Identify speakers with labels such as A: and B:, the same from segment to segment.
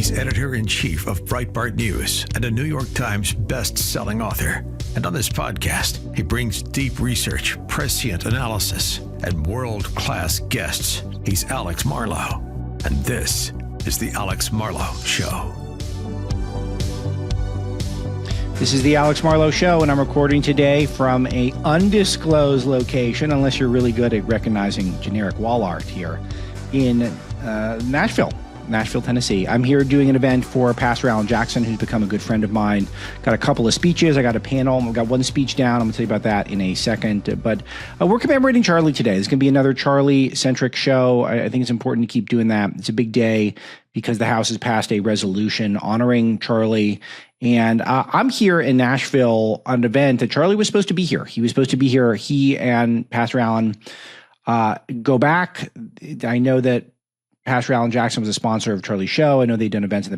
A: He's editor-in-chief of Breitbart News and a New York Times best-selling author. And on this podcast, he brings deep research, prescient analysis, and world-class guests. He's Alex Marlow, and this is The Alex Marlow Show.
B: This is The Alex Marlow Show, and I'm recording today from an undisclosed location, unless you're really good at recognizing generic wall art here, in Nashville, Tennessee. I'm here doing an event for Pastor Alan Jackson, who's become a good friend of mine. Got a couple of speeches. I got a panel. I've got one speech down. I'm going to tell you about that in a second. But we're commemorating Charlie today. There's going to be another Charlie-centric show. I think it's important to keep doing that. It's a big day because the House has passed a resolution honoring Charlie. And I'm here in Nashville on an event that Charlie was supposed to be here. He was supposed to be here. He and Pastor Alan go back. I know that Pastor Alan Jackson was a sponsor of Charlie's show. I know they've done events in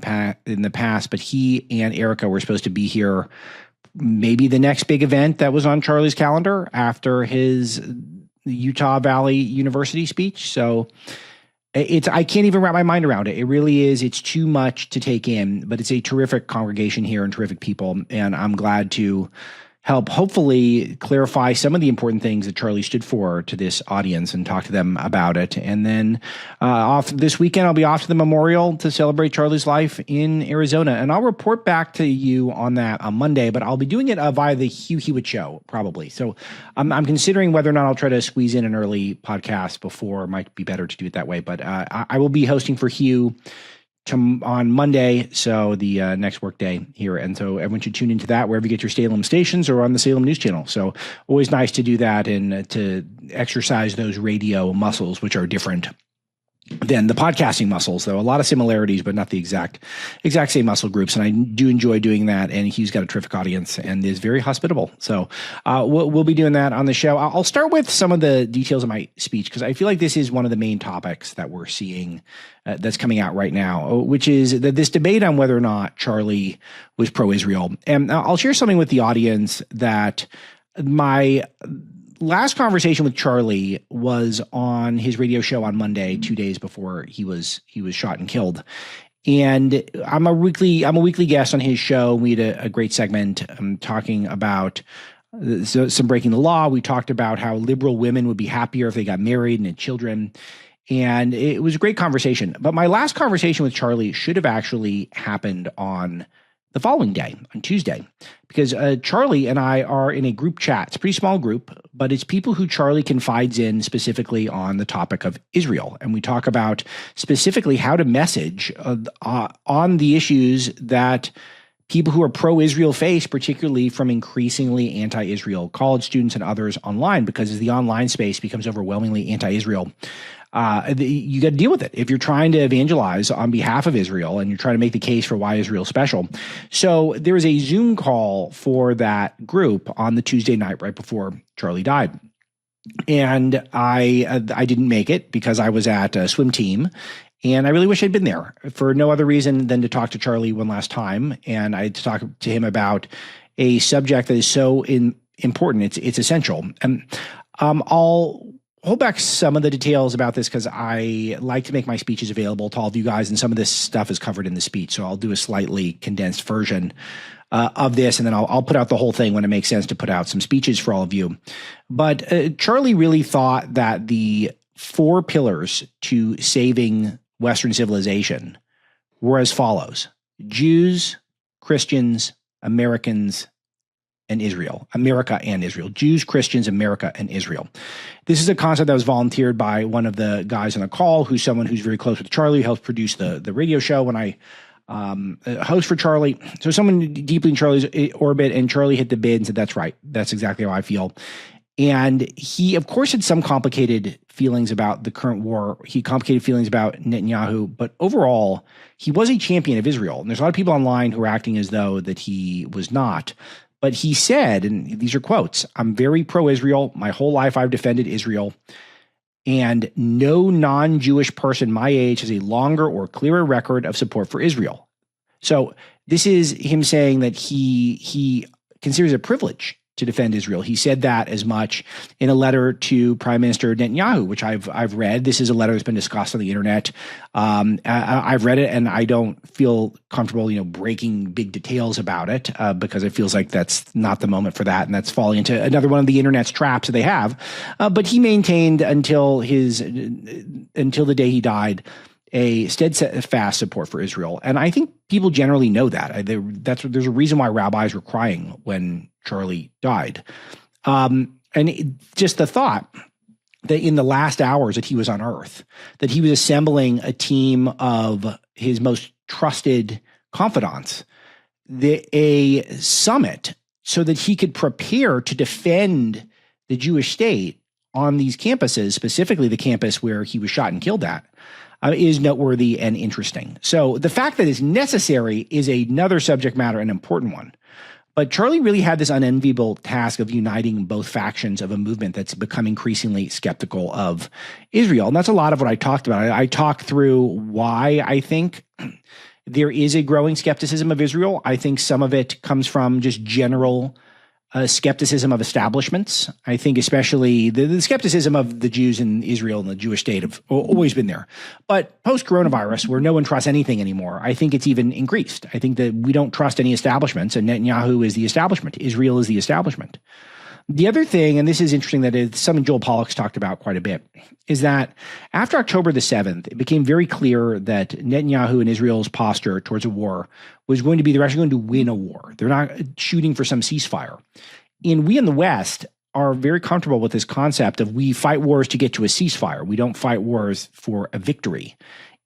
B: the past, but he and Erica were supposed to be here. Maybe the next big event that was on Charlie's calendar after his Utah Valley University speech. So I can't even wrap my mind around it. It really is. It's too much to take in, but it's a terrific congregation here and terrific people. And I'm glad to help hopefully clarify some of the important things that Charlie stood for to this audience and talk to them about it. And then off this weekend, I'll be off to the memorial to celebrate Charlie's life in Arizona. And I'll report back to you on that on Monday, but I'll be doing it via the Hugh Hewitt show, probably. So I'm considering whether or not I'll try to squeeze in an early podcast before. It might be better to do it that way. But I will be hosting for Hugh on Monday, so the next work day here. And so everyone should tune into that wherever you get your Salem stations or on the Salem News Channel. So always nice to do that and to exercise those radio muscles, which are different than the podcasting muscles, though. A lot of similarities, but not the exact same muscle groups. And I do enjoy doing that. And Hugh's got a terrific audience and is very hospitable. So we'll be doing that on the show. I'll start with some of the details of my speech, because I feel like this is one of the main topics that we're seeing that's coming out right now, which is that this debate on whether or not Charlie was pro-Israel. And I'll share something with the audience that my last conversation with Charlie was on his radio show on Monday, 2 days before he was shot and killed. And I'm a weekly guest on his show. We had a great segment talking about some breaking the law. We talked about how liberal women would be happier if they got married and had children. And it was a great conversation. But my last conversation with Charlie should have actually happened on the following day, on Tuesday, because Charlie and I are in a group chat. It's a pretty small group, but it's people who Charlie confides in specifically on the topic of Israel. And we talk about specifically how to message on the issues that people who are pro-Israel face, particularly from increasingly anti-Israel college students and others online, because as the online space becomes overwhelmingly anti-Israel, you got to deal with it if you're trying to evangelize on behalf of Israel and you're trying to make the case for why Israel's special. So there was a Zoom call for that group on the Tuesday night right before Charlie died. And I didn't make it because I was at a swim team. And I really wish I'd been there for no other reason than to talk to Charlie one last time. And I had to talk to him about a subject that is so important. It's essential. And I'll hold back some of the details about this because I like to make my speeches available to all of you guys. And some of this stuff is covered in the speech. So I'll do a slightly condensed version of this. And then I'll put out the whole thing when it makes sense to put out some speeches for all of you. But Charlie really thought that the 4 pillars to saving Western civilization were as follows: Jews, Christians, Americans, and Israel. America and Israel. Jews, Christians, America, and Israel. This is a concept that was volunteered by one of the guys on the call, who's someone who's very close with Charlie, who helps produce the radio show when I host for Charlie. So someone deeply in Charlie's orbit, and Charlie hit the bid and said, that's right. That's exactly how I feel. And he, of course, had some complicated feelings about the current war. He had complicated feelings about Netanyahu, but overall, he was a champion of Israel. And there's a lot of people online who are acting as though that he was not. But he said, and these are quotes, "I'm very pro-Israel. My whole life I've defended Israel. And no non-Jewish person my age has a longer or clearer record of support for Israel." So this is him saying that he considers it a privilege to defend Israel. He said that as much in a letter to Prime Minister Netanyahu, which I've read. This is a letter that's been discussed on the internet. I've read it, and I don't feel comfortable, breaking big details about it because it feels like that's not the moment for that, and that's falling into another one of the internet's traps that they have. But he maintained until the day he died a steadfast support for Israel. And I think people generally know that. There's a reason why rabbis were crying when Charlie died. Just the thought that in the last hours that he was on Earth, that he was assembling a team of his most trusted confidants, a summit, so that he could prepare to defend the Jewish state on these campuses, specifically the campus where he was shot and killed at, is noteworthy and interesting. So the fact that it's necessary is another subject matter, an important one. But Charlie really had this unenviable task of uniting both factions of a movement that's become increasingly skeptical of Israel. And that's a lot of what I talked about. I talked through why I think there is a growing skepticism of Israel. I think some of it comes from just general skepticism of establishments. I think especially the skepticism of the Jews in Israel and the Jewish state have always been there. But post-coronavirus, where no one trusts anything anymore, I think it's even increased. I think that we don't trust any establishments, and Netanyahu is the establishment. Israel is the establishment. The other thing, and this is interesting that it's something Joel Pollak's talked about quite a bit, is that after October the 7th, it became very clear that Netanyahu and Israel's posture towards a war was going to be they're actually going to win a war. They're not shooting for some ceasefire. And we in the West are very comfortable with this concept of we fight wars to get to a ceasefire. We don't fight wars for a victory.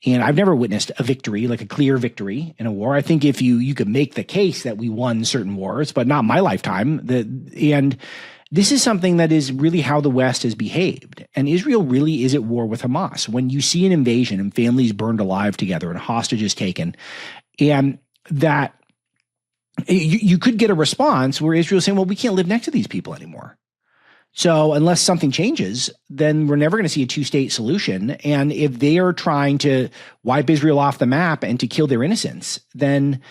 B: And I've never witnessed a victory, like a clear victory in a war. I think if you could make the case that we won certain wars, but not my lifetime. And this is something that is really how the West has behaved. And Israel really is at war with Hamas. When you see an invasion and families burned alive together and hostages taken, and that you could get a response where Israel is saying, well, we can't live next to these people anymore. So unless something changes, then we're never going to see a two-state solution. And if they are trying to wipe Israel off the map and to kill their innocents, then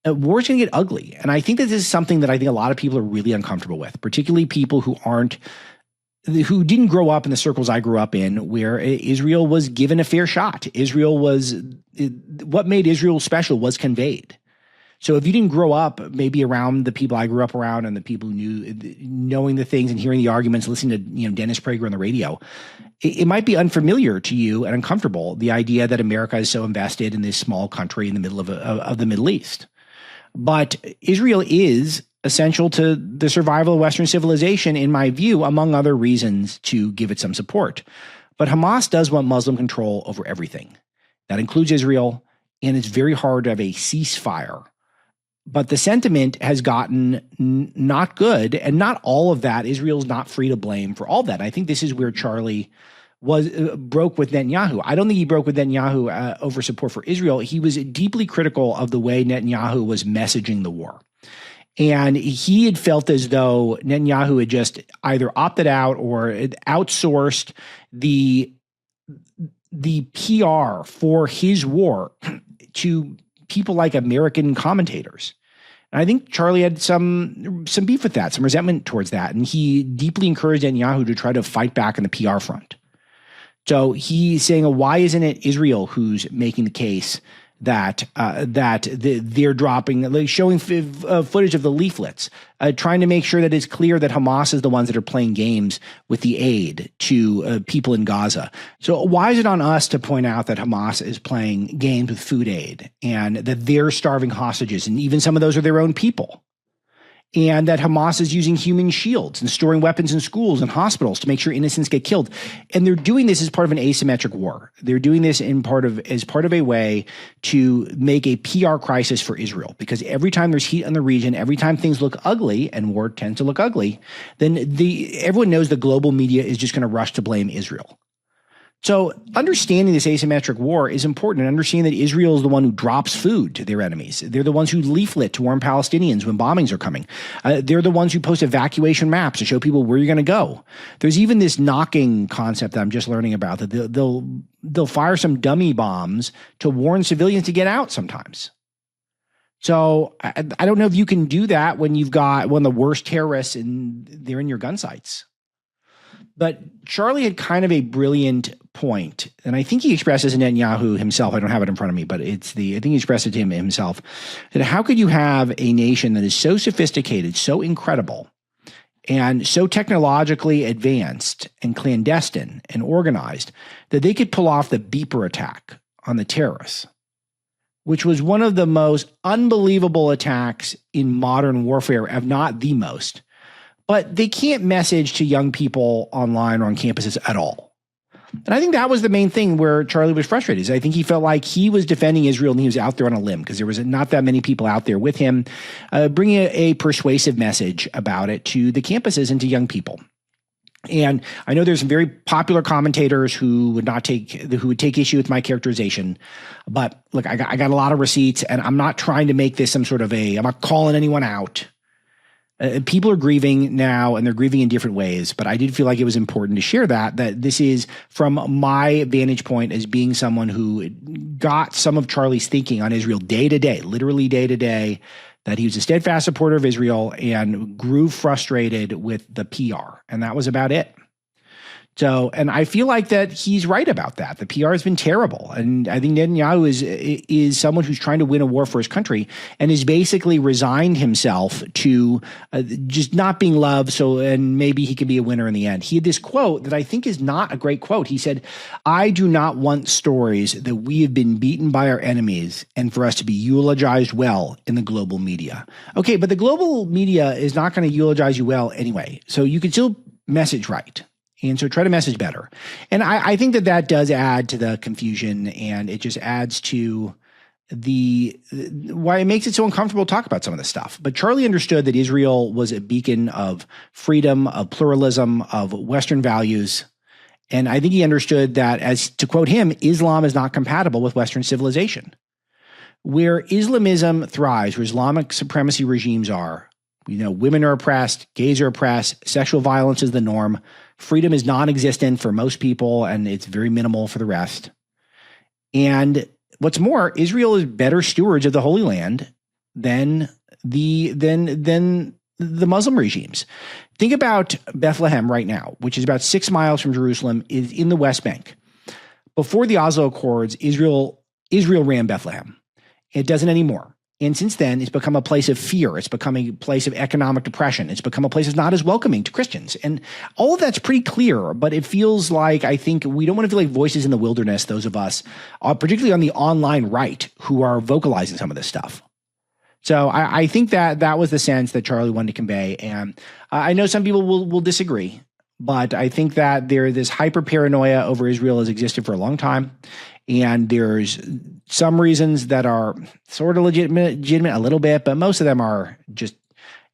B: war is going to get ugly. And I think that this is something that I think a lot of people are really uncomfortable with, particularly people who didn't grow up in the circles I grew up in, where Israel was given a fair shot. What made Israel special was conveyed. So if you didn't grow up maybe around the people I grew up around and the people who knowing the things and hearing the arguments, listening to Dennis Prager on the radio, it might be unfamiliar to you and uncomfortable, the idea that America is so invested in this small country in the middle of the Middle East. But Israel is essential to the survival of Western civilization, in my view, among other reasons to give it some support. But Hamas does want Muslim control over everything. That includes Israel, and it's very hard to have a ceasefire. But the sentiment has gotten not good, and not all of that. Israel's not free to blame for all that. I think this is where Charlie broke with Netanyahu. I don't think he broke with Netanyahu over support for Israel. He was deeply critical of the way Netanyahu was messaging the war. And he had felt as though Netanyahu had just either opted out or outsourced the PR for his war to people like American commentators. And I think Charlie had some beef with that, some resentment towards that. And he deeply encouraged Netanyahu to try to fight back on the PR front. So he's saying, why isn't it Israel who's making the case that they're dropping, like showing footage of the leaflets, trying to make sure that it's clear that Hamas is the ones that are playing games with the aid to people in Gaza. So why is it on us to point out that Hamas is playing games with food aid and that they're starving hostages, and even some of those are their own people? And that Hamas is using human shields and storing weapons in schools and hospitals to make sure innocents get killed. And they're doing this as part of an asymmetric war. They're doing this as part of a way to make a PR crisis for Israel. Because every time there's heat in the region, every time things look ugly, and war tends to look ugly, then everyone knows the global media is just going to rush to blame Israel. So understanding this asymmetric war is important, and understanding that Israel is the one who drops food to their enemies. They're the ones who leaflet to warn Palestinians when bombings are coming. They're the ones who post evacuation maps to show people where you're going to go. There's even this knocking concept that I'm just learning about, that they'll fire some dummy bombs to warn civilians to get out sometimes. So I don't know if you can do that when you've got one of the worst terrorists and they're in your gun sights. But Charlie had kind of a brilliant point, and I think he expressed this to Netanyahu himself. I don't have it in front of me, but I think he expressed it to him himself. That how could you have a nation that is so sophisticated, so incredible, and so technologically advanced and clandestine and organized that they could pull off the beeper attack on the terrorists, which was one of the most unbelievable attacks in modern warfare, if not the most. But they can't message to young people online or on campuses at all. And I think that was the main thing where Charlie was frustrated. Is I think he felt like he was defending Israel and he was out there on a limb because there was not that many people out there with him bringing a persuasive message about it to the campuses and to young people. And I know there's some very popular commentators who would take issue with my characterization, but look, I got a lot of receipts, and I'm not trying to make this some sort of I'm not calling anyone out. People are grieving now, and they're grieving in different ways, but I did feel like it was important to share that this is from my vantage point as being someone who got some of Charlie's thinking on Israel day to day, literally day to day, that he was a steadfast supporter of Israel and grew frustrated with the PR. And that was about it. So, and I feel like that he's right about that. The PR has been terrible. And I think Netanyahu is someone who's trying to win a war for his country and has basically resigned himself to just not being loved. And maybe he can be a winner in the end. He had this quote that I think is not a great quote. He said, "I do not want stories that we have been beaten by our enemies and for us to be eulogized well in the global media." Okay, but the global media is not going to eulogize you well anyway. So you can still message right. And so try to message better. And I think that does add to the confusion, and it just adds to why it makes it so uncomfortable to talk about some of this stuff. But Charlie understood that Israel was a beacon of freedom, of pluralism, of Western values. And I think he understood that, as to quote him, Islam is not compatible with Western civilization. Where Islamism thrives, where Islamic supremacy regimes are, women are oppressed, gays are oppressed, sexual violence is the norm. Freedom is non-existent for most people, and it's very minimal for the rest. And what's more, Israel is better stewards of the Holy Land than the Muslim regimes. Think about Bethlehem right now, which is about 6 miles from Jerusalem, is in the West Bank. Before the Oslo Accords, Israel ran Bethlehem. It doesn't anymore. And since then, it's become a place of fear. It's become a place of economic depression. It's become a place that's not as welcoming to Christians. And all of that's pretty clear, but it feels like, I think we don't want to feel like voices in the wilderness, those of us, particularly on the online right, who are vocalizing some of this stuff. So I think that was the sense that Charlie wanted to convey. And I know some people will disagree, but I think that this hyper paranoia over Israel has existed for a long time. And there's some reasons that are sort of legitimate a little bit, but most of them are just,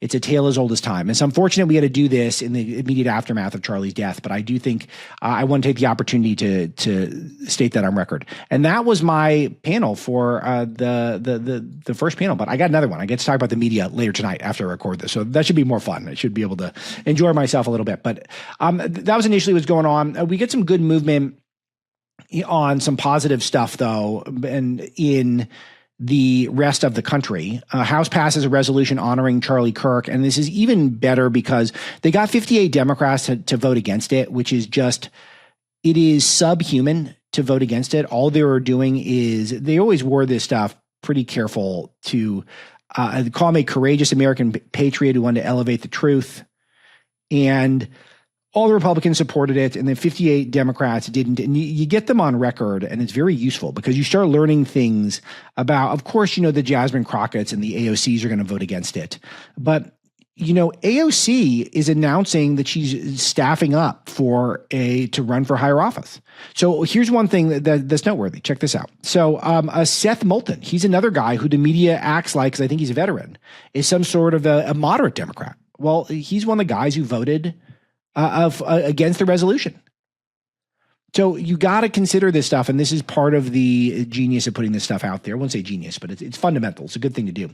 B: it's a tale as old as time. It's unfortunate we had to do this in the immediate aftermath of Charlie's death, but I do think I want to take the opportunity to state that on record. And that was my panel for the first panel, but I got another one. I get to talk about the media later tonight after I record this, so that should be more fun. I should be able to enjoy myself a little bit. But that was initially what's going on. We get some good movement on some positive stuff, though, and in the rest of the country. House passes a resolution honoring Charlie Kirk, and this is even better because they got 58 Democrats to vote against it, which is it is subhuman to vote against it. All they were doing is, they always wore this stuff pretty careful to call him a courageous American patriot who wanted to elevate the truth. And all the Republicans supported it, and then 58 Democrats didn't. And you get them on record, and it's very useful because you start learning things about, of course, the Jasmine Crockett's and the AOCs are going to vote against it. But, AOC is announcing that she's staffing up to run for higher office. So here's one thing that's noteworthy. Check this out. So Seth Moulton, he's another guy who the media acts like, because I think he's a veteran, is some sort of a moderate Democrat. Well, he's one of the guys who voted against the resolution. So you got to consider this stuff, and this is part of the genius of putting this stuff out there. I won't say genius, but it's fundamental. It's a good thing to do.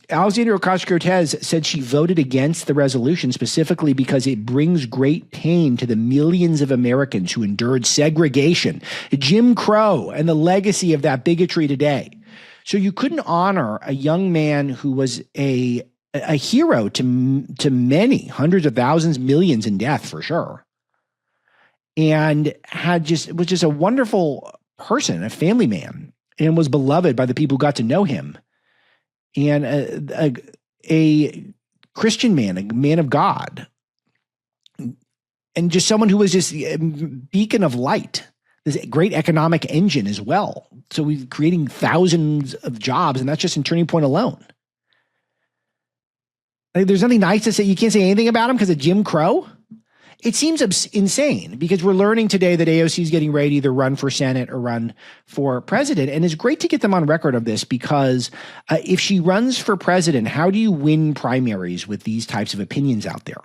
B: Alexandria Ocasio-Cortez said she voted against the resolution specifically because it brings great pain to the millions of Americans who endured segregation, Jim Crow, and the legacy of that bigotry today. So you couldn't honor a young man who was a hero to many, hundreds of thousands, millions in death for sure, and was just a wonderful person, a family man, and was beloved by the people who got to know him, and a Christian man, a man of God, and just someone who was just a beacon of light, this great economic engine as well. So we're creating thousands of jobs, and that's just in Turning Point alone. Like, there's nothing nice to say. You can't say anything about him because of Jim Crow. It seems insane, because we're learning today that AOC is getting ready to either run for Senate or run for president. And it's great to get them on record of this, because if she runs for president, how do you win primaries with these types of opinions out there?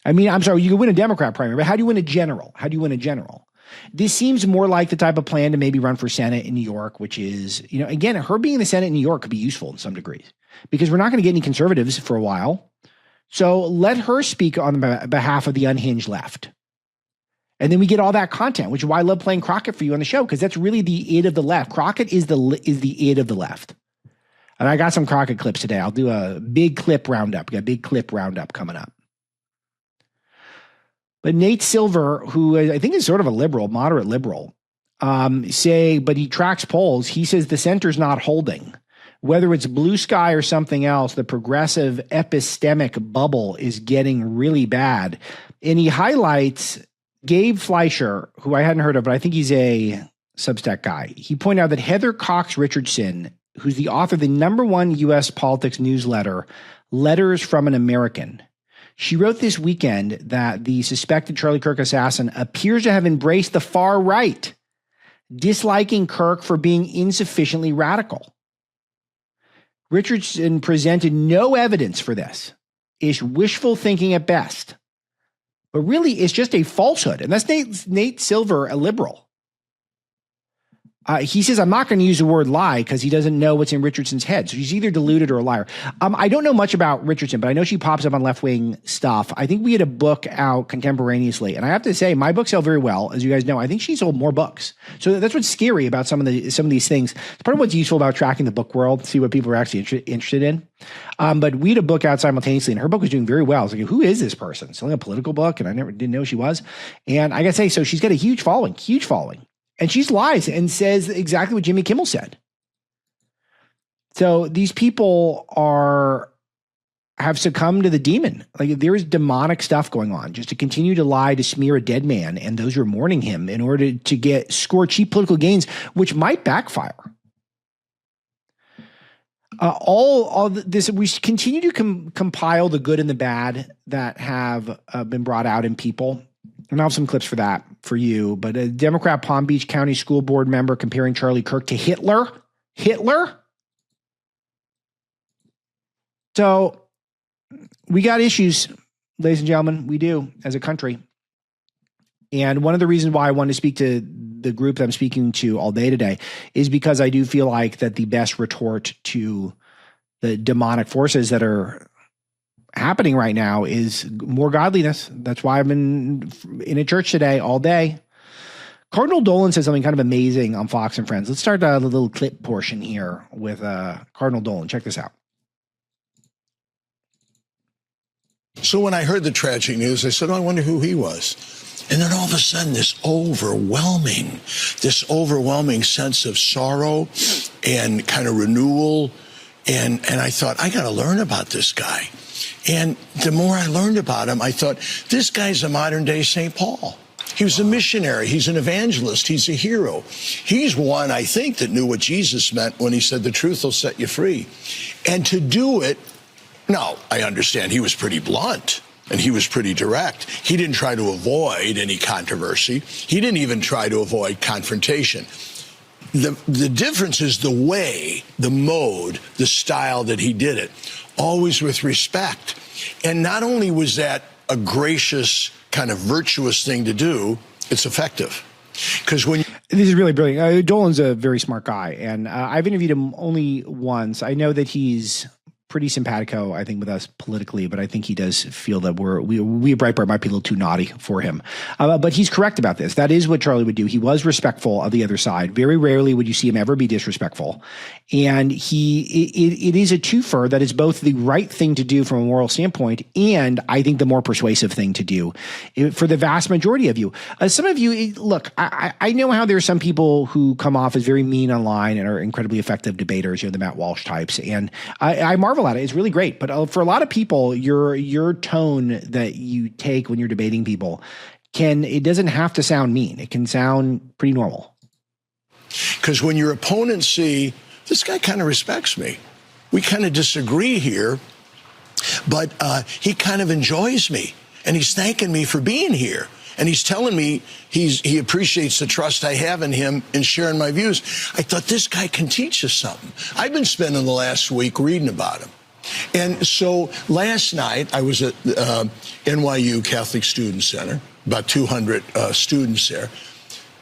B: I mean, I'm sorry, you can win a Democrat primary, but how do you win a general? How do you win a general? This seems more like the type of plan to maybe run for Senate in New York, which is, again, her being in the Senate in New York could be useful in some degrees, because we're not going to get any conservatives for a while. So let her speak on behalf of the unhinged left. And then we get all that content, which is why I love playing Crockett for you on the show, because that's really the id of the left. Crockett is the id of the left. And I got some Crockett clips today. I'll do a big clip roundup. We got a big clip roundup coming up. But Nate Silver, who I think is sort of a liberal, moderate liberal, but he tracks polls. He says the center's not holding. Whether it's blue sky or something else, the progressive epistemic bubble is getting really bad. And he highlights Gabe Fleischer, who I hadn't heard of, but I think he's a Substack guy. He pointed out that Heather Cox Richardson, who's the author of the #1 U.S. politics newsletter, Letters from an American, she wrote this weekend that the suspected Charlie Kirk assassin appears to have embraced the far right, disliking Kirk for being insufficiently radical. Richardson presented no evidence for this. It's wishful thinking at best. But really, it's just a falsehood. And that's Nate Silver, a liberal. He says, I'm not going to use the word lie because he doesn't know what's in Richardson's head. So she's either deluded or a liar. I don't know much about Richardson, but I know she pops up on left-wing stuff. I think we had a book out contemporaneously. And I have to say, my books sell very well. As you guys know, I think she sold more books. So that's what's scary about some of these things. It's part of what's useful about tracking the book world, see what people are actually interested in. But we had a book out simultaneously, and her book was doing very well. I was like, who is this person? Selling a political book, and I didn't know who she was. And I got to say, so she's got a huge following. And she lies and says exactly what Jimmy Kimmel said. So these people have succumbed to the demon. Like, there is demonic stuff going on just to continue to lie, to smear a dead man and those who are mourning him in order to score cheap political gains, which might backfire. All this, we continue to compile the good and the bad that have been brought out in people. And I'll have some clips for that for you. But a Democrat Palm Beach County School Board member comparing Charlie Kirk to Hitler. So we got issues, ladies and gentlemen. We do, as a country. And one of the reasons why I wanted to speak to the group that I'm speaking to all day today is because I do feel like that the best retort to the demonic forces that are happening right now is more godliness. That's why I've been in a church today all day. Cardinal Dolan said something kind of amazing on Fox and Friends. Let's start the little clip portion here with Cardinal Dolan. Check this out.
C: So when I heard the tragic news, I said, I wonder who he was. And then all of a sudden, this overwhelming sense of sorrow and kind of renewal. And I thought, I got to learn about this guy. And the more I learned about him, I thought, this guy's a modern day St. Paul. He was a missionary. He's an evangelist. He's a hero. He's one, I think, that knew what Jesus meant when he said the truth will set you free. And to do it, now, I understand he was pretty blunt and he was pretty direct. He didn't try to avoid any controversy. He didn't even try to avoid confrontation. The difference is the way, the mode, the style that he did it, always with respect. And not only was that a gracious, kind of virtuous thing to do, it's effective. Because when
B: this is really brilliant. Dolan's a very smart guy, and I've interviewed him only once. I know that he's pretty simpatico, I think, with us politically, but I think he does feel that we at Breitbart might be a little too naughty for him. But he's correct about this. That is what Charlie would do. He was respectful of the other side. Very rarely would you see him ever be disrespectful. And it is a twofer that is both the right thing to do from a moral standpoint and I think the more persuasive thing to do for the vast majority of you. Some of you, look, I know how there are some people who come off as very mean online and are incredibly effective debaters, the Matt Walsh types. And I marvel at it. It's really great. But for a lot of people, your tone that you take when you're debating people it doesn't have to sound mean. It can sound pretty normal.
C: Because when your opponents see, this guy kind of respects me. We kind of disagree here, but he kind of enjoys me. And he's thanking me for being here. And he's telling me he appreciates the trust I have in him in sharing my views. I thought, this guy can teach us something. I've been spending the last week reading about him. And so last night, I was at NYU Catholic Student Center, about 200 students there.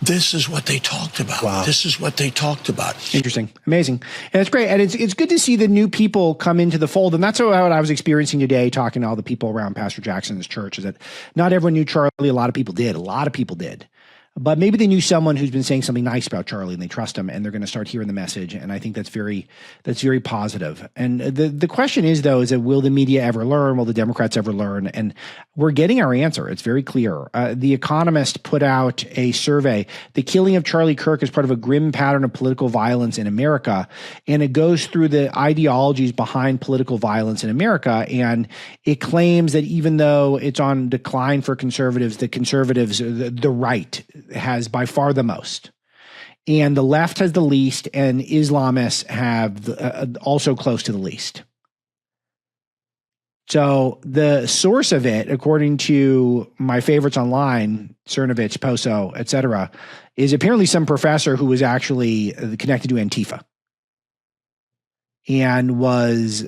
C: This is what they talked about.
B: Wow.
C: This is what they talked about.
B: Interesting. Amazing. And it's great. And it's good to see the new people come into the fold. And that's what I was experiencing today, talking to all the people around Pastor Jackson's church, is that not everyone knew Charlie. A lot of people did. But maybe they knew someone who's been saying something nice about Charlie and they trust him and they're going to start hearing the message. And I think that's very positive. And the question is, though, is that will the media ever learn? Will the Democrats ever learn? And we're getting our answer. It's very clear. The Economist put out a survey. The killing of Charlie Kirk is part of a grim pattern of political violence in America. And it goes through the ideologies behind political violence in America. And it claims that even though it's on decline for conservatives, the right has by far the most, and the left has the least, and Islamists have also close to the least. So the source of it, according to my favorites online, Cernovich, Poso, etc., is apparently some professor who was actually connected to Antifa and was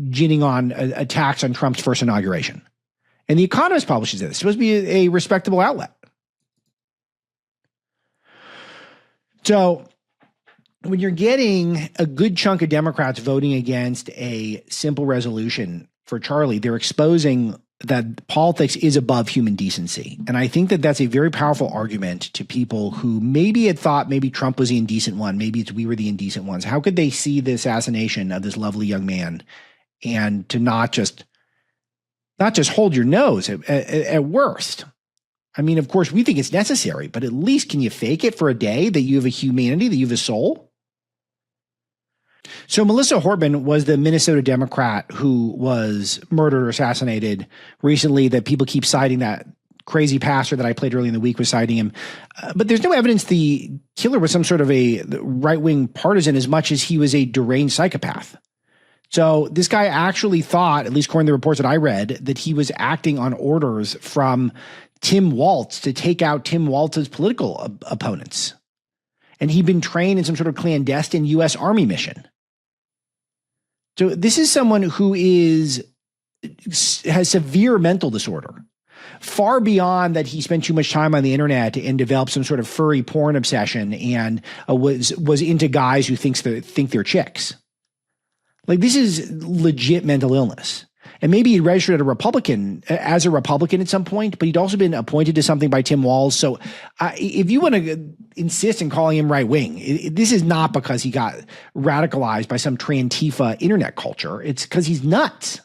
B: ginning on attacks on Trump's first inauguration. And The Economist publishes it. It's supposed to be a respectable outlet. So when you're getting a good chunk of Democrats voting against a simple resolution for Charlie, they're exposing that politics is above human decency. And I think that that's a very powerful argument to people who maybe had thought maybe Trump was the indecent one. Maybe we were the indecent ones. How could they see the assassination of this lovely young man and to not just hold your nose at worst? I mean, of course, we think it's necessary, but at least can you fake it for a day that you have a humanity, that you have a soul? So Melissa Hortman was the Minnesota Democrat who was murdered or assassinated recently, that people keep citing. That crazy pastor that I played early in the week was citing him. But there's no evidence the killer was some sort of a right-wing partisan as much as he was a deranged psychopath. So this guy actually thought, at least according to the reports that I read, that he was acting on orders from Tim Walz to take out Tim Walz's political opponents. And he'd been trained in some sort of clandestine U.S. Army mission. So this is someone who has severe mental disorder, far beyond that he spent too much time on the internet and developed some sort of furry porn obsession and was into guys who think they're chicks. Like, this is legit mental illness. And maybe he registered as a Republican at some point, but he'd also been appointed to something by Tim Walz. So if you want to insist in calling him right-wing, this is not because he got radicalized by some Trantifa internet culture. It's because he's nuts.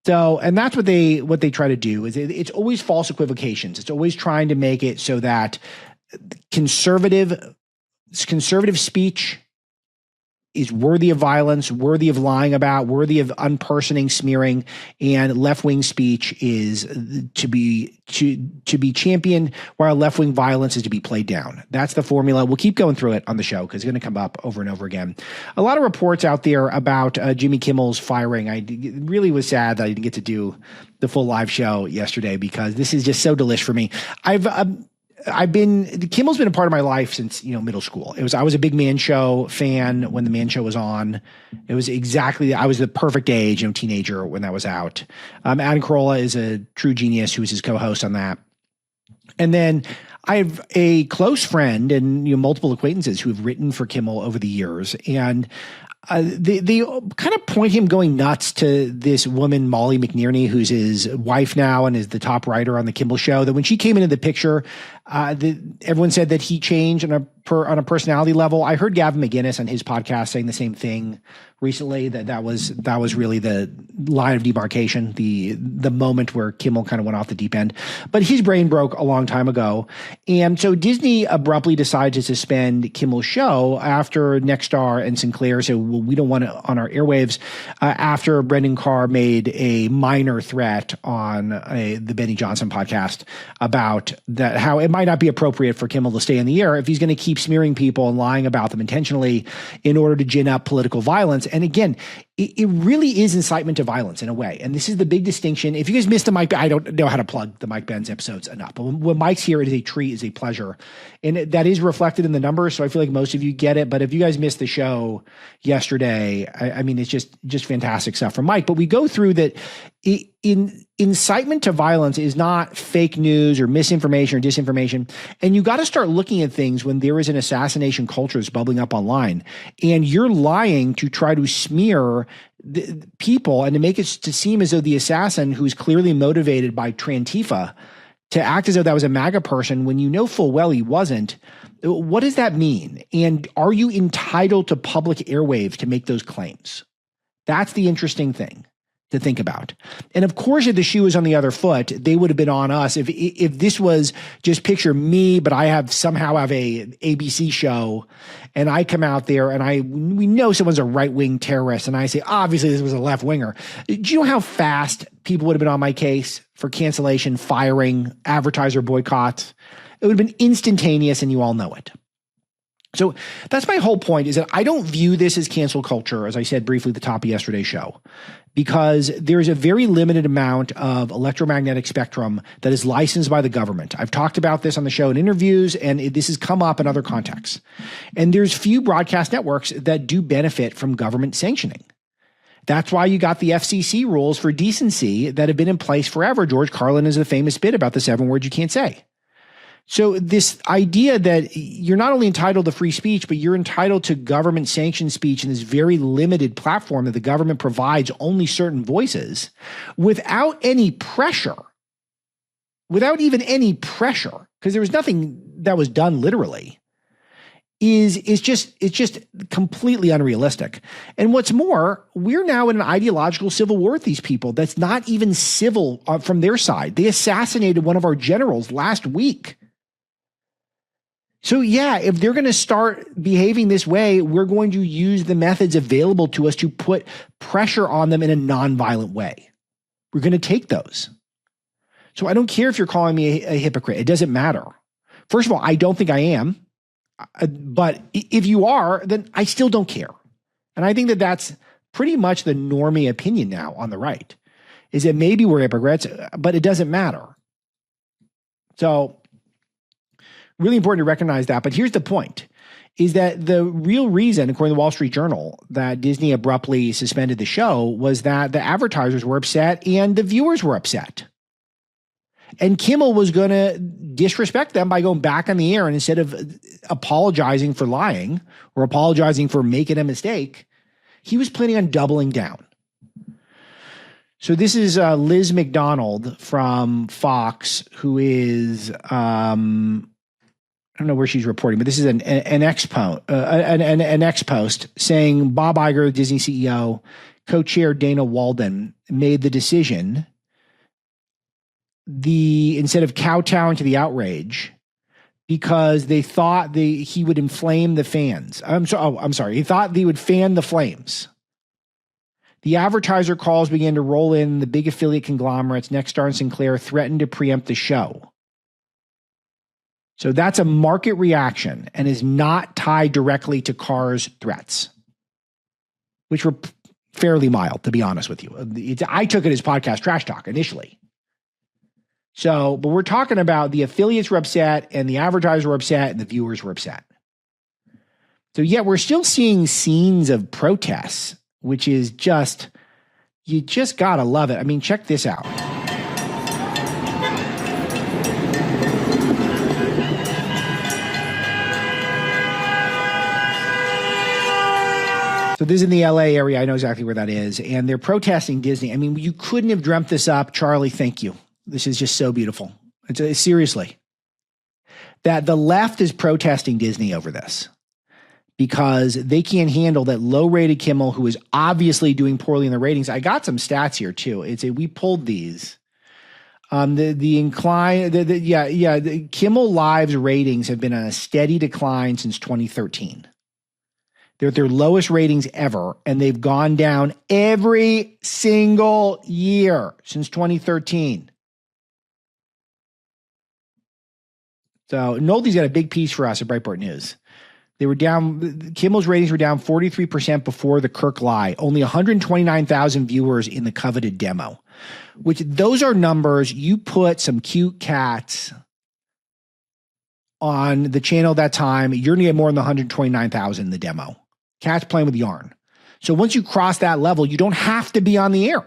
B: So, and that's what they try to do. Is it's always false equivocations. It's always trying to make it so that conservative speech is worthy of violence, worthy of lying about, worthy of unpersoning, smearing, and left-wing speech is to be championed, while left-wing violence is to be played down. That's the formula. We'll keep going through it on the show because it's going to come up over and over again. A lot of reports out there about Jimmy Kimmel's firing. It really was sad that I didn't get to do the full live show yesterday because this is just so delish for me. Kimmel's been a part of my life since, middle school. I was a big Man Show fan when the Man Show was on. It was I was the perfect age, teenager when that was out. Adam Carolla is a true genius who was his co-host on that. And then I have a close friend and multiple acquaintances who have written for Kimmel over the years. And They kind of point him going nuts to this woman, Molly McNierney, who's his wife now and is the top writer on the Kimmel Show, that when she came into the picture, everyone said that he changed on a personality level. I heard Gavin McInnes on his podcast saying the same thing recently, that was really the line of demarcation, the moment where Kimmel kind of went off the deep end. But his brain broke a long time ago. And so Disney abruptly decided to suspend Kimmel's show after Nexstar and Sinclair said, well, we don't want it on our airwaves, after Brendan Carr made a minor threat on the Benny Johnson podcast about that, how it might not be appropriate for Kimmel to stay in the air if he's going to keep smearing people and lying about them intentionally in order to gin up political violence. And again, it really is incitement to violence in a way. And this is the big distinction. If you guys missed the Mike, I don't know how to plug the Mike Benz episodes enough, but when Mike's here, it is a treat, is a pleasure. And that is reflected in the numbers. So I feel like most of you get it. But if you guys missed the show yesterday, I mean, it's just fantastic stuff from Mike. But we go through that incitement to violence is not fake news or misinformation or disinformation. And you got to start looking at things when there is an assassination culture that's bubbling up online and you're lying to try to smear the people and to make it to seem as though the assassin, who's clearly motivated by Trantifa, to act as though that was a MAGA person when you know full well he wasn't. What does that mean? And are you entitled to public airwaves to make those claims? That's the interesting thing to think about. And of course, if the shoe was on the other foot, they would have been on us. If this was just picture me, but I somehow have a ABC show and I come out there and we know someone's a right-wing terrorist and I say, obviously this was a left-winger. Do you know how fast people would have been on my case for cancellation, firing, advertiser boycotts? It would have been instantaneous and you all know it. So that's my whole point, is that I don't view this as cancel culture, as I said briefly at the top of yesterday's show, because there's a very limited amount of electromagnetic spectrum that is licensed by the government. I've talked about this on the show in interviews, and this has come up in other contexts. And there's few broadcast networks that do benefit from government sanctioning. That's why you got the FCC rules for decency that have been in place forever. George Carlin has a famous bit about the 7 words you can't say. So this idea that you're not only entitled to free speech, but you're entitled to government sanctioned speech in this very limited platform that the government provides only certain voices without any pressure, without even any pressure, because there was nothing that was done literally, it's just completely unrealistic. And what's more, we're now in an ideological civil war with these people that's not even civil from their side. They assassinated one of our generals last week. So yeah, if they're going to start behaving this way, we're going to use the methods available to us to put pressure on them in a nonviolent way. We're going to take those. So I don't care if you're calling me a hypocrite. It doesn't matter. First of all, I don't think I am. But if you are, then I still don't care. And I think that that's pretty much the normie opinion now on the right, is that maybe we're hypocrites, but it doesn't matter. So really important to recognize that. But here's the point, is that the real reason, according to the Wall Street Journal, that Disney abruptly suspended the show was that the advertisers were upset and the viewers were upset. And Kimmel was going to disrespect them by going back on the air, and instead of apologizing for lying or apologizing for making a mistake, he was planning on doubling down. So this is Liz McDonald from Fox, who is I don't know where she's reporting, but this is an X post saying Bob Iger, Disney CEO, co-chair Dana Walden made the decision instead of kowtowing to the outrage because they thought he would inflame the fans. I'm sorry. He thought they would fan the flames. The advertiser calls began to roll in. The big affiliate conglomerates, Nexstar and Sinclair, threatened to preempt the show. So that's a market reaction and is not tied directly to Carr's threats, which were fairly mild, to be honest with you. I took it as podcast trash talk initially. So, but we're talking about the affiliates were upset and the advertisers were upset and the viewers were upset. So yeah, we're still seeing scenes of protests, which is you just gotta love it. I mean, check this out. So this is in the LA area. I know exactly where that is. And they're protesting Disney. I mean, you couldn't have dreamt this up. Charlie, thank you. This is just so beautiful. Seriously. That the left is protesting Disney over this because they can't handle that low-rated Kimmel, who is obviously doing poorly in the ratings. I got some stats here too. We pulled these. The Kimmel Live's ratings have been on a steady decline since 2013. They're at their lowest ratings ever, and they've gone down every single year since 2013. So Nolte's got a big piece for us at Breitbart News. They were down, Kimmel's ratings were down 43% before the Kirk lie. Only 129,000 viewers in the coveted demo, which those are numbers. You put some cute cats on the channel that time, you're going to get more than the 129,000 in the demo. Cats playing with yarn. So once you cross that level, you don't have to be on the air.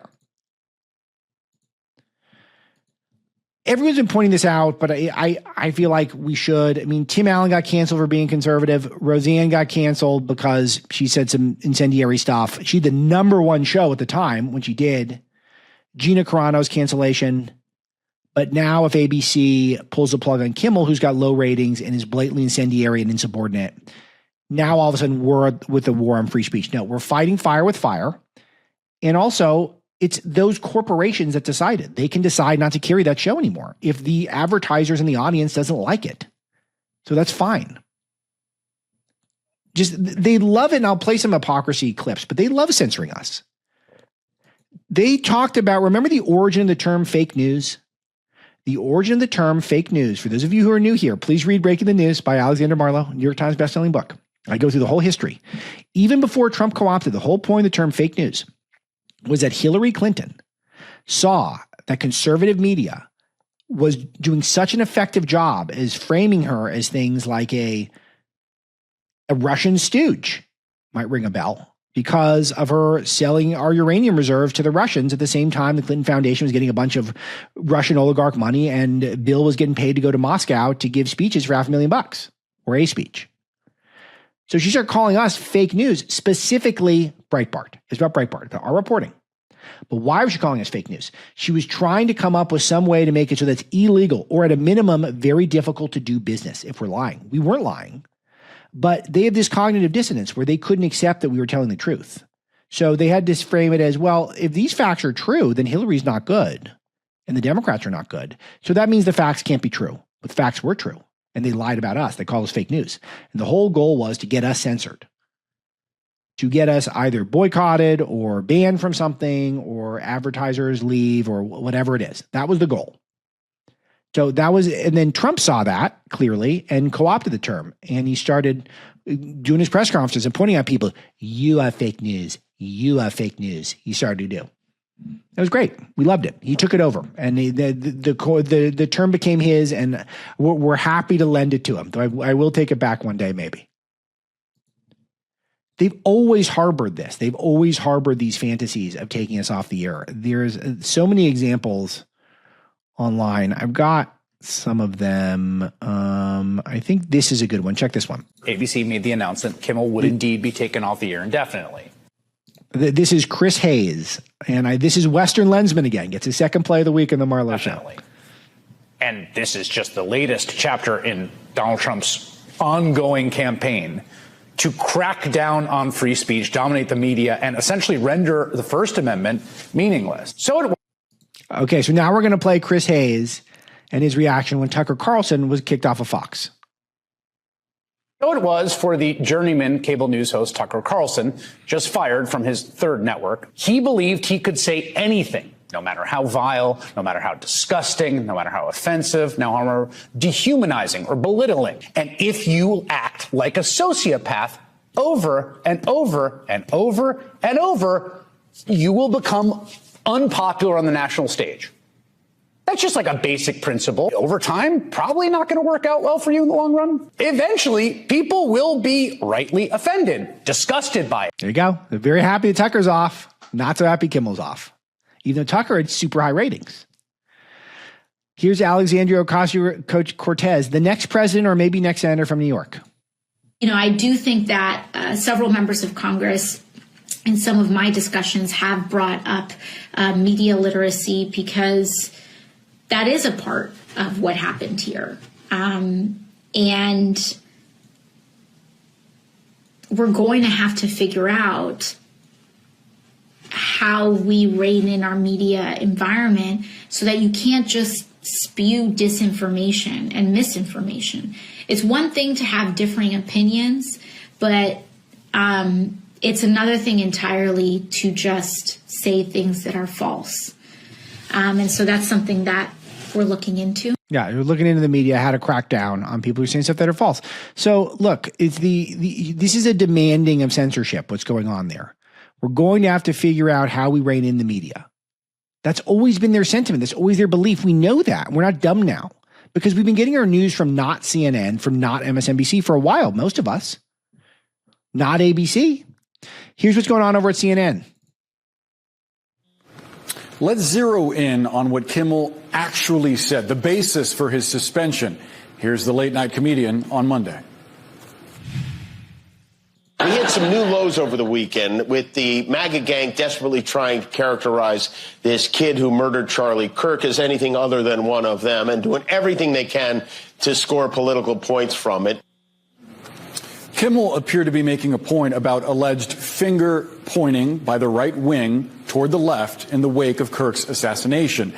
B: Everyone's been pointing this out, but I feel like we should. I mean, Tim Allen got canceled for being conservative. Roseanne got canceled because she said some incendiary stuff. She had the number one show at the time when she did. Gina Carano's cancellation. But now if ABC pulls the plug on Kimmel, who's got low ratings and is blatantly incendiary and insubordinate, now all of a sudden we're with the war on free speech. No, we're fighting fire with fire. And also, it's those corporations that decided. They can decide not to carry that show anymore if the advertisers and the audience doesn't like it. So that's fine. Just, they love it, and I'll play some hypocrisy clips, but they love censoring us. They talked about, remember the origin of the term fake news? The origin of the term fake news. For those of you who are new here, please read Breaking the News by Alexander Marlow, New York Times bestselling book. I go through the whole history. Even before Trump co-opted, the whole point of the term fake news was that Hillary Clinton saw that conservative media was doing such an effective job as framing her as things like a Russian stooge, might ring a bell, because of her selling our uranium reserves to the Russians at the same time the Clinton Foundation was getting a bunch of Russian oligarch money, and Bill was getting paid to go to Moscow to give speeches for $500,000 or a speech. So she started calling us fake news, specifically Breitbart. It's about Breitbart, our reporting. But why was she calling us fake news? She was trying to come up with some way to make it so that's illegal, or at a minimum, very difficult to do business if we're lying. We weren't lying, but they have this cognitive dissonance where they couldn't accept that we were telling the truth. So they had to frame it as, well, if these facts are true, then Hillary's not good and the Democrats are not good. So that means the facts can't be true, but the facts were true. And they lied about us. They called us fake news. And the whole goal was to get us censored, to get us either boycotted or banned from something, or advertisers leave, or whatever it is. That was the goal. So that was, and then Trump saw that clearly and co-opted the term. And he started doing his press conferences and pointing out people, you are fake news. You are fake news. He started to do. It was great. We loved it. He took it over, and the term became his, and we're happy to lend it to him. Though I will take it back one day, maybe. They've always harbored this. They've always harbored these fantasies of taking us off the air. There's so many examples online. I've got some of them. I think this is a good one. Check this one.
D: ABC made the announcement Kimmel would indeed be taken off the air indefinitely.
B: This is Chris Hayes, and this is Western Lensman again. Gets his second play of the week in the Marlow Show.
D: And this is just the latest chapter in Donald Trump's ongoing campaign to crack down on free speech, dominate the media, and essentially render the First Amendment meaningless.
B: Okay, so now we're going to play Chris Hayes and his reaction when Tucker Carlson was kicked off of Fox.
D: So it was for the journeyman cable news host Tucker Carlson, just fired from his third network. He believed he could say anything, no matter how vile, no matter how disgusting, no matter how offensive, no matter how dehumanizing or belittling. And if you act like a sociopath over and over and over and over, you will become unpopular on the national stage. That's just like a basic principle. Over time, probably not going to work out well for you in the long run. Eventually, people will be rightly offended, disgusted by it.
B: There you go. They're very happy Tucker's off. Not so happy Kimmel's off. Even though Tucker had super high ratings. Here's Alexandria Ocasio-Cortez, the next president or maybe next senator from New York.
E: You know, I do think that several members of Congress in some of my discussions have brought up media literacy, because that is a part of what happened here. And we're going to have to figure out how we rein in our media environment so that you can't just spew disinformation and misinformation. It's one thing to have differing opinions, but it's another thing entirely to just say things that are false. And so that's something that we're looking into.
B: Yeah, we're looking into the media, how to crack down on people who are saying stuff that are false. So look, it's this is a demanding of censorship, what's going on there. We're going to have to figure out how we rein in the media. That's always been their sentiment. That's always their belief. We know that. We're not dumb now, because we've been getting our news from not CNN, from not MSNBC for a while, most of us. Not ABC. Here's what's going on over at CNN.
F: Let's zero in on what Kimmel actually said, the basis for his suspension. Here's the late night comedian on Monday.
G: We hit some new lows over the weekend with the MAGA gang desperately trying to characterize this kid who murdered Charlie Kirk as anything other than one of them, and doing everything they can to score political points from it.
F: Kimmel appeared to be making a point about alleged finger pointing by the right wing toward the left in the wake of Kirk's assassination.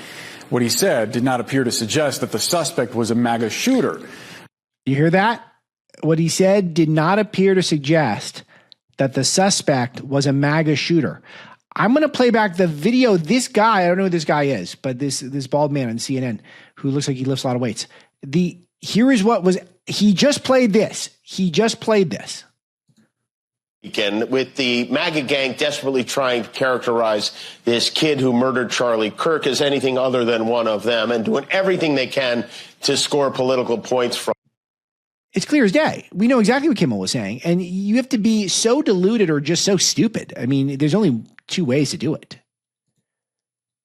F: What he said did not appear to suggest that the suspect was a MAGA shooter.
B: You hear that? What he said did not appear to suggest that the suspect was a MAGA shooter. I'm going to play back the video. This guy, I don't know who this guy is, but this bald man on CNN who looks like he lifts a lot of weights. Here is what was, he just played this. He just played this.
G: Weekend with the MAGA gang desperately trying to characterize this kid who murdered Charlie Kirk as anything other than one of them, and doing everything they can to score political points from.
B: It's clear as day. We know exactly what Kimmel was saying. And you have to be so deluded or just so stupid. I mean, there's only two ways to do it,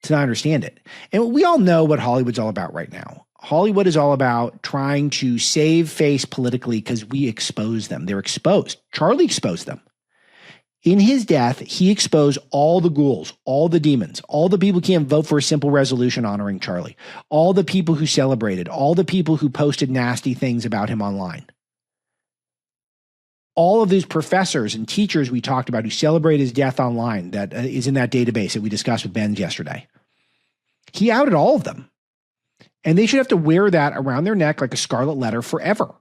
B: to not understand it. And we all know what Hollywood's all about right now. Hollywood is all about trying to save face politically because we expose them. They're exposed. Charlie exposed them. In his death, he exposed all the ghouls, all the demons, all the people who can't vote for a simple resolution honoring Charlie, all the people who celebrated, all the people who posted nasty things about him online. All of these professors and teachers we talked about who celebrate his death online, that is in that database that we discussed with Ben yesterday. He outed all of them. And they should have to wear that around their neck like a scarlet letter forever.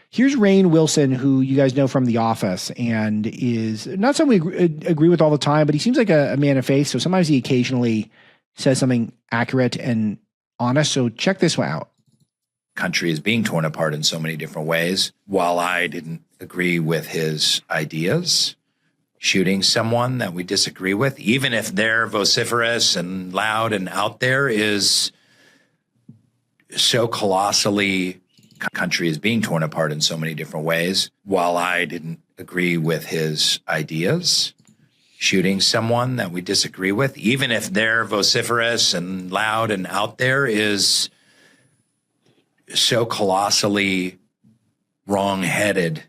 B: Here's Rainn Wilson, who you guys know from The Office and is not someone we agree with all the time, but he seems like a man of faith. So sometimes he occasionally says something accurate and honest. So check this one out.
H: Country is being torn apart in so many different ways. While I didn't agree with his ideas, shooting someone that we disagree with, even if they're vociferous and loud and out there, is so colossally. Country is being torn apart in so many different ways. While I didn't agree with his ideas, shooting someone that we disagree with, even if they're vociferous and loud and out there, is so colossally wrong-headed.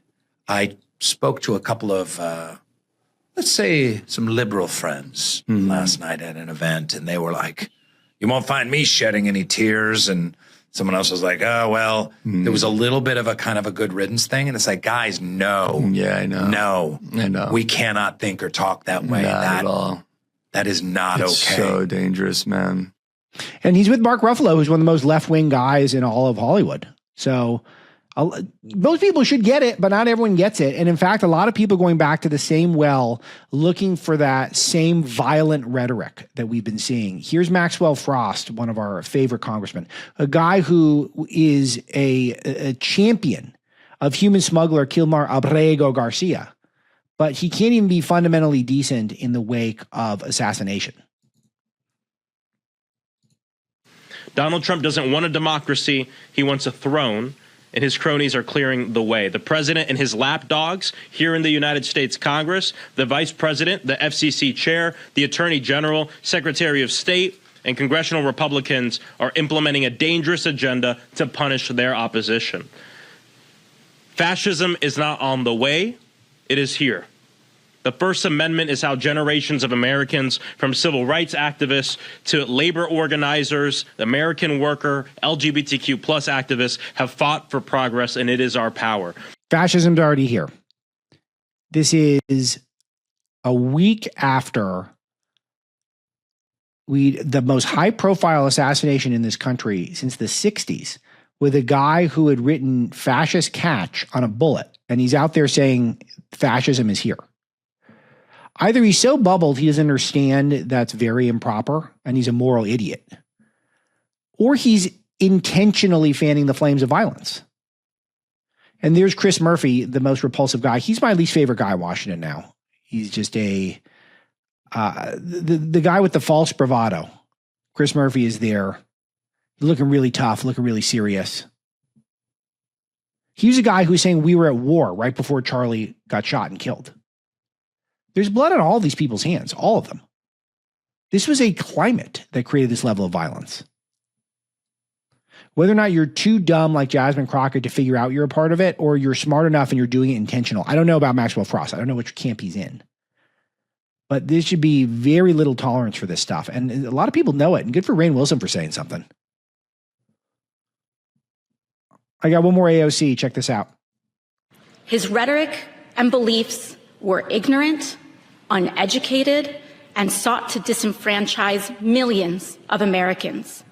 H: I spoke to a couple of, let's say, some liberal friends last night at an event, and they were like, you won't find me shedding any tears. And someone else was like, oh, well, there was a little bit of a kind of a good riddance thing. And it's like, guys, no.
I: Yeah, I know.
H: No.
I: I know.
H: We cannot think or talk that way.
I: Not at all.
H: That is not
I: It's
H: okay.
I: so dangerous, man.
B: And he's with Mark Ruffalo, who's one of the most left-wing guys in all of Hollywood. So most people should get it, but not everyone gets it. And in fact, a lot of people going back to the same well, looking for that same violent rhetoric that we've been seeing. Here's Maxwell Frost, one of our favorite congressmen, a guy who is a champion of human smuggler Kilmar Abrego Garcia, but he can't even be fundamentally decent in the wake of assassination.
J: Donald Trump doesn't want a democracy. He wants a throne. And his cronies are clearing the way. The president and his lapdogs here in the United States Congress, the vice president, the FCC chair, the attorney general, secretary of state, and congressional Republicans are implementing a dangerous agenda to punish their opposition. Fascism is not on the way. It is here. The First Amendment is how generations of Americans, from civil rights activists to labor organizers, American worker, LGBTQ plus activists, have fought for progress, and it is our power.
B: Fascism's already here. This is a week after the most high-profile assassination in this country since the 60s, with a guy who had written fascist catch on a bullet, and he's out there saying fascism is here. Either he's so bubbled he doesn't understand that's very improper and he's a moral idiot, or he's intentionally fanning the flames of violence. And there's Chris Murphy, the most repulsive guy. He's my least favorite guy in Washington now. He's just the guy with the false bravado. Chris Murphy is there, looking really tough, looking really serious. He was a guy who was saying we were at war right before Charlie got shot and killed. There's blood on all these people's hands, all of them. This was a climate that created this level of violence. Whether or not you're too dumb like Jasmine Crockett to figure out you're a part of it, or you're smart enough and you're doing it intentional. I don't know about Maxwell Frost. I don't know which camp he's in. But there should be very little tolerance for this stuff. And a lot of people know it. And good for Rainn Wilson for saying something. I got one more AOC. Check this out.
K: His rhetoric and beliefs were ignorant, uneducated, and sought to disenfranchise millions of Americans.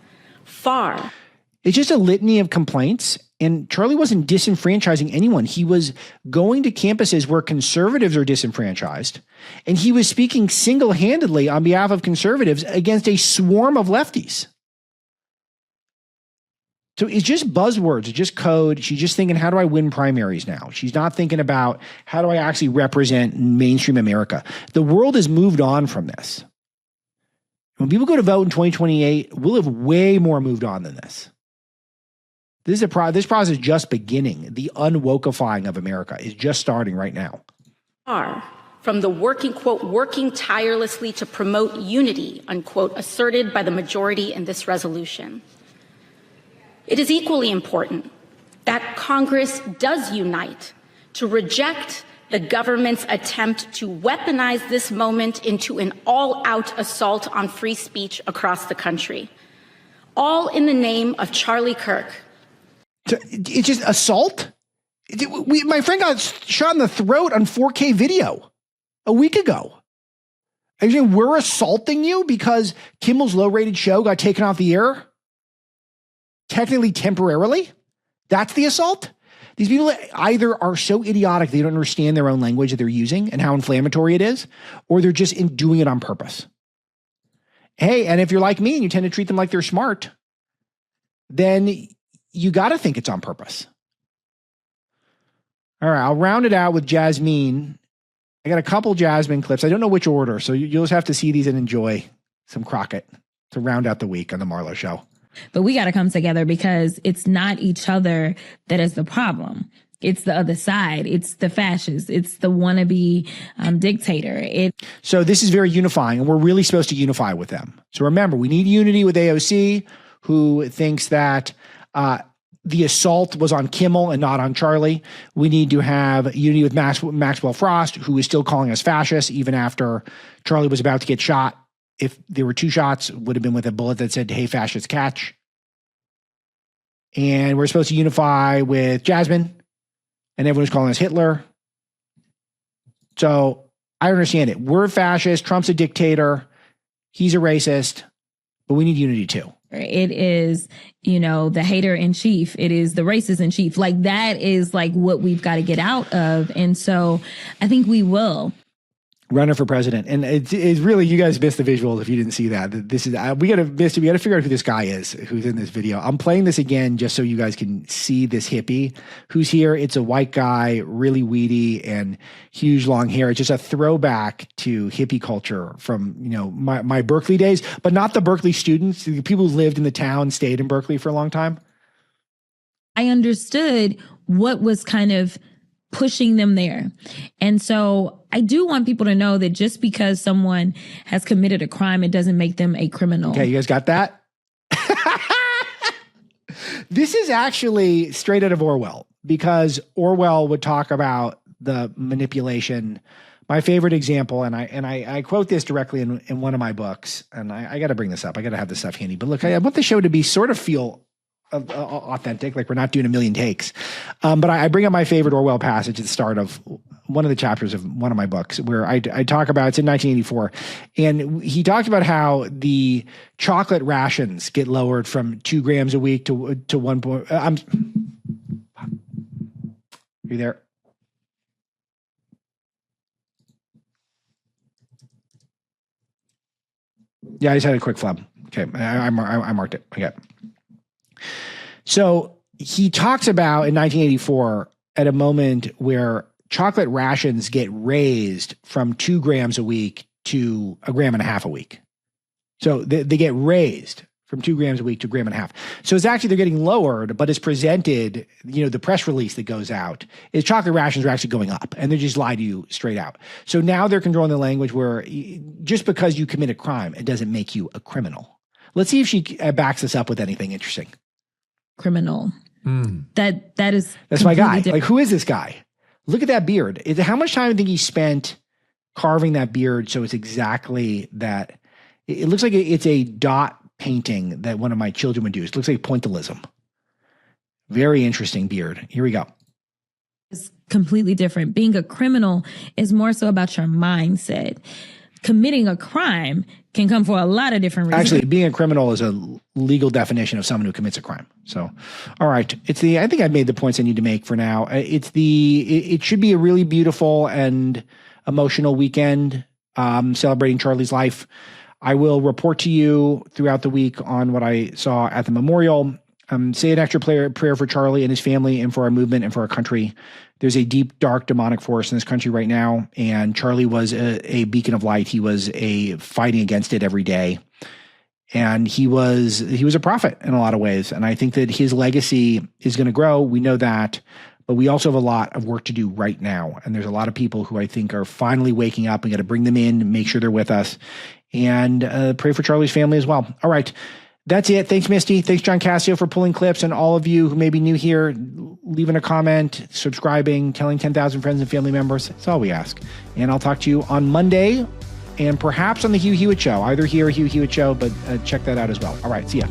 B: It's just a litany of complaints. And Charlie wasn't disenfranchising anyone. He was going to campuses where conservatives are disenfranchised. And he was speaking single-handedly on behalf of conservatives against a swarm of lefties. So it's just buzzwords. It's just code. She's just thinking, how do I win primaries now? She's not thinking about how do I actually represent mainstream America. The world has moved on from this. When people go to vote in 2028, we'll have way more moved on than this. This process is just beginning. The unwokifying of America is just starting right now.
K: From the working tirelessly to promote unity, unquote, asserted by the majority in this resolution. It is equally important that Congress does unite to reject the government's attempt to weaponize this moment into an all-out assault on free speech across the country, all in the name of Charlie Kirk.
B: It's just assault. My friend got shot in the throat on 4K video a week ago. And you're saying we're assaulting you because Kimmel's low-rated show got taken off the air? Technically, temporarily? That's the assault? These people either are so idiotic they don't understand their own language that they're using and how inflammatory it is, or they're just doing it on purpose. Hey, and if you're like me and you tend to treat them like they're smart, then you got to think it's on purpose. All right, I'll round it out with Jasmine. I got a couple Jasmine clips. I don't know which order, so you'll just have to see these and enjoy some Crockett to round out the week on the Marlow Show.
L: But we got to come together because it's not each other that is the problem. It's the other side. It's the fascists. It's the wannabe dictator.
B: So this is very unifying, and we're really supposed to unify with them. So remember, we need unity with AOC, who thinks that the assault was on Kimmel and not on Charlie. We need to have unity with Maxwell Frost, who is still calling us fascists, even after Charlie was about to get shot. If there were two shots, it would have been with a bullet that said, hey, fascists catch. And we're supposed to unify with Jasmine, and everyone's calling us Hitler. So I understand it. We're fascist. Trump's a dictator. He's a racist. But we need unity too.
L: It is, the hater in chief. It is the racist in chief. Like that is like what we've got to get out of. And so I think we will.
B: Runner for president. And it's really, you guys missed the visuals if you didn't see that. This is, we got to figure out who this guy is who's in this video. I'm playing this again just so you guys can see this hippie who's here. It's a white guy, really weedy and huge long hair. It's just a throwback to hippie culture from, my Berkeley days, but not the Berkeley students, the people who lived in the town, stayed in Berkeley for a long time.
L: I understood what was kind of pushing them there. And so I do want people to know that just because someone has committed a crime, it doesn't make them a criminal.
B: Okay, you guys got that? This is actually straight out of Orwell, because Orwell would talk about the manipulation My favorite example, and I quote this directly in one of my books, and I got to bring this up. I got to have this stuff handy. But look, I want the show to be sort of feel authentic, like we're not doing a million takes. But I bring up my favorite Orwell passage at the start of one of the chapters of one of my books, where I talk about, it's in 1984, and he talked about how the chocolate rations get lowered from 2 grams a week to 1 point. Are you there? Yeah, I just had a quick flub. Okay, I marked it. Okay. So he talks about in 1984 at a moment where chocolate rations get raised from 2 grams a week to 1.5 grams a week. So they get raised from 2 grams a week to 1.5 grams. So it's actually, they're getting lowered, but it's presented, the press release that goes out is chocolate rations are actually going up, and they just lie to you straight out. So now they're controlling the language where just because you commit a crime, it doesn't make you a criminal. Let's see if she backs us up with anything interesting.
L: Criminal. That's
B: my guy.
L: different.
B: Like, who is this guy? Look at that beard. How much time do you think he spent carving that beard so it's exactly that? It looks like it's a dot painting that one of my children would do. It looks like pointillism. Very interesting beard. Here we go.
L: It's completely different. Being a criminal is more so about your mindset. Committing a crime can come for a lot of different reasons.
B: Actually, being a criminal is a legal definition of someone who commits a crime. So, all right. I think I've made the points I need to make for now. It should be a really beautiful and emotional weekend, celebrating Charlie's life. I will report to you throughout the week on what I saw at the memorial. Say an extra prayer for Charlie and his family and for our movement and for our country. There's a deep, dark, demonic force in this country right now, and Charlie was a beacon of light. He was fighting against it every day, and he was a prophet in a lot of ways. And I think that his legacy is going to grow. We know that, but we also have a lot of work to do right now. And there's a lot of people who I think are finally waking up. We got to bring them in, make sure they're with us, and pray for Charlie's family as well. All right. That's it. Thanks, Misty. Thanks, John Cassio, for pulling clips. And all of you who may be new here, leaving a comment, subscribing, telling 10,000 friends and family members. That's all we ask. And I'll talk to you on Monday and perhaps on the Hugh Hewitt Show. Either here or Hugh Hewitt Show, but check that out as well. All right. See ya.